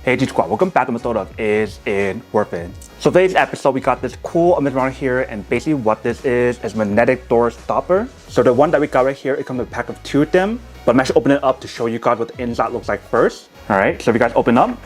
Hey G Squad, welcome back to my episode of Is It Worth It? So today's episode, we got this cool image around here, and basically what this is magnetic door stopper. So the one that we got right here, it comes with a pack of 2 of them, but I'm actually opening it up to show you guys what the inside looks like first. Alright, so if you guys open up,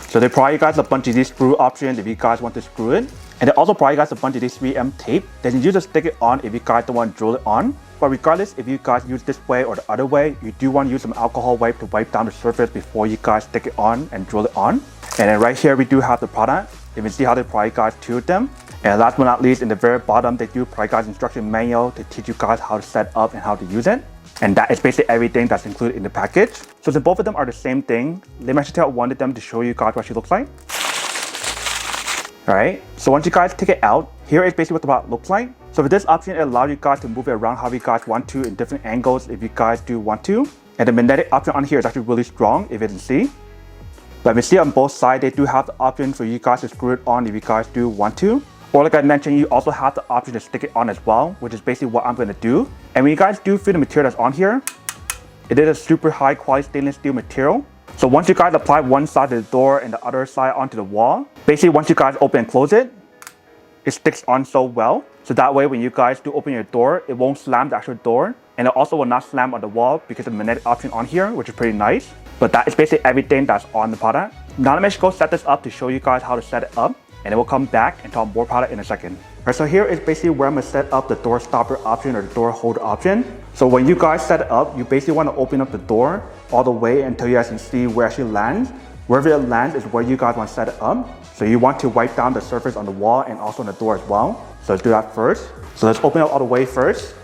so they provide you guys a bunch of these screw options if you guys want to screw it. And they also provide you guys a bunch of this 3M tape that you just stick it on if you guys don't want to drill it on. But regardless, if you guys use this way or the other way, you do want to use some alcohol wipe to wipe down the surface before you guys stick it on and drill it on. And then right here, we do have the product. You can see how they provide you guys 2 of them. And last but not least, in the very bottom, they do provide you guys instruction manual to teach you guys how to set up and how to use it. And that is basically everything that's included in the package. So since both of them are the same thing, let me actually take out one of them to show you guys what she looks like. Alright, so once you guys take it out, here is basically what the product looks like. So with this option, it allows you guys to move it around how you guys want to in different angles if you guys do want to. And the magnetic option on here is actually really strong if you can see. But we see on both sides, they do have the option for you guys to screw it on if you guys do want to. Or like I mentioned, you also have the option to stick it on as well, which is basically what I'm going to do. And when you guys do feel the material that's on here, it is a super high quality stainless steel material. So once you guys apply one side to the door and the other side onto the wall, basically once you guys open and close it, it sticks on so well. So that way when you guys do open your door, it won't slam the actual door. And it also will not slam on the wall because of the magnetic option on here, which is pretty nice. But that is basically everything that's on the product. Now let me just go set this up to show you guys how to set it up. And then we'll come back and talk more product in a second. Alright, so here is basically where I'm going to set up the door stopper option or the door holder option. So when you guys set it up, you basically want to open up the door all the way until you guys can see where it actually lands. Wherever it lands is where you guys want to set it up. So you want to wipe down the surface on the wall and also on the door as well. So let's do that first. So let's open it all the way first.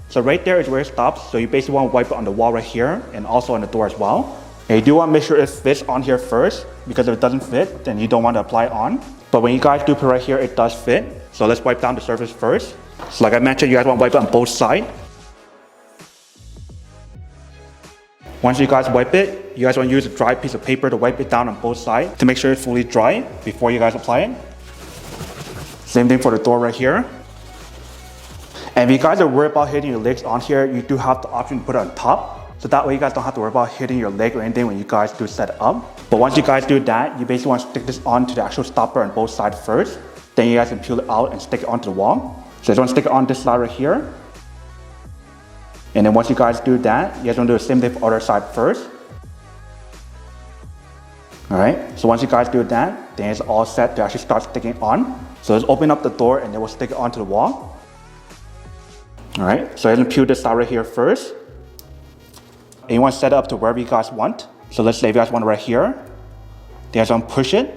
So right there is where it stops. So you basically want to wipe it on the wall right here and also on the door as well. And you do want to make sure it fits on here first, because if it doesn't fit, then you don't want to apply it on. But when you guys do put it right here, it does fit. So let's wipe down the surface first. So like I mentioned, you guys want to wipe it on both sides. Once you guys wipe it, you guys want to use a dry piece of paper to wipe it down on both sides to make sure it's fully dry before you guys apply it. Same thing for the door right here. And if you guys are worried about hitting your legs on here, you do have the option to put it on top. So that way you guys don't have to worry about hitting your leg or anything when you guys do set it up. But once you guys do that, you basically want to stick this onto the actual stopper on both sides first. Then you guys can peel it out and stick it onto the wall. So you just want to stick it on this side right here. And then once you guys do that, you guys want to do the same thing for the other side first. Alright, so once you guys do that, then it's all set to actually start sticking on. So let's open up the door and then we'll stick it onto the wall. Alright, so I'm going to peel this side right here first. And you want to set it up to wherever you guys want. So let's say if you guys want it right here, then you guys want to push it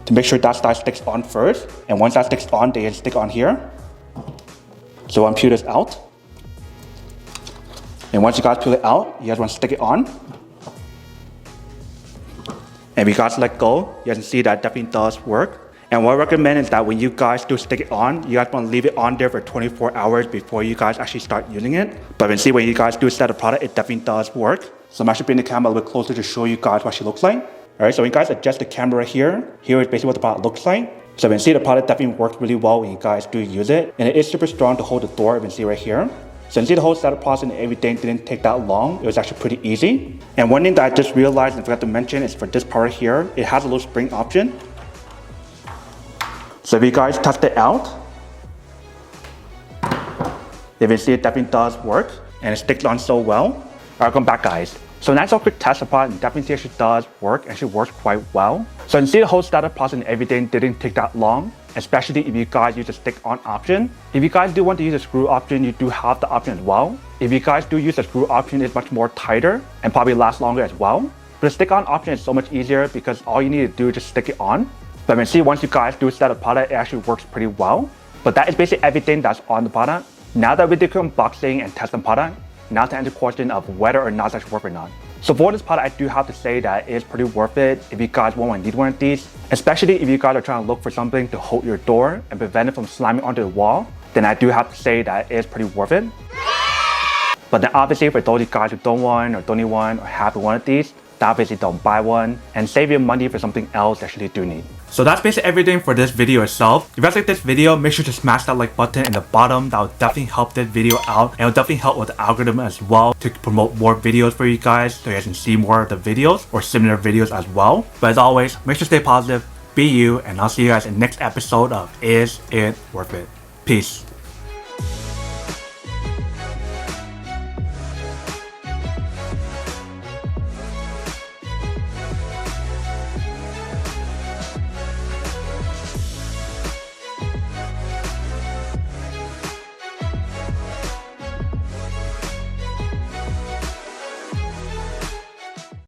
to make sure that side sticks on first. And once that sticks on, then you stick on here. So I'm peel this out. And once you guys peel it out, you guys want to stick it on. And if you guys let go, you guys can see that definitely does work. And what I recommend is that when you guys do stick it on, you guys want to leave it on there for 24 hours before you guys actually start using it. But you can see when you guys do set the product, it definitely does work. So I'm actually bringing the camera a little bit closer to show you guys what she looks like. Alright, so when you guys adjust the camera right here, here is basically what the product looks like. So you can see the product definitely works really well when you guys do use it. And it is super strong to hold the door, you can see right here. So you can see the whole setup process and everything didn't take that long. It was actually pretty easy. And one thing that I just realized and forgot to mention is for this part here, it has a little spring option. So if you guys test it out, you can see it definitely does work and it sticks on so well. Alright, welcome back guys. So that's a quick test of the product, and definitely see it does work and it works quite well. So you can see the whole startup process and everything didn't take that long, especially if you guys use the stick on option. If you guys do want to use the screw option, you do have the option as well. If you guys do use the screw option, it's much more tighter and probably lasts longer as well. But the stick on option is so much easier because all you need to do is just stick it on. But you can see once you guys do set the product, it actually works pretty well. But that is basically everything that's on the product. Now that we did unboxing and test the product, now to answer the question of whether or not it's actually worth it or not. So for this product, I do have to say that it is pretty worth it if you guys want to need one of these. Especially if you guys are trying to look for something to hold your door and prevent it from slamming onto the wall, then I do have to say that it is pretty worth it. But then obviously for those of you guys who don't want or don't need one or have one of these, obviously don't buy one and save your money for something else that you do need. So that's basically everything for this video itself. If you guys like this video, make sure to smash that like button in the bottom. That will definitely help this video out, and it will definitely help with the algorithm as well to promote more videos for you guys so you guys can see more of the videos or similar videos as well. But as always, make sure to stay positive, be you, and I'll see you guys in the next episode of Is It Worth It? Peace.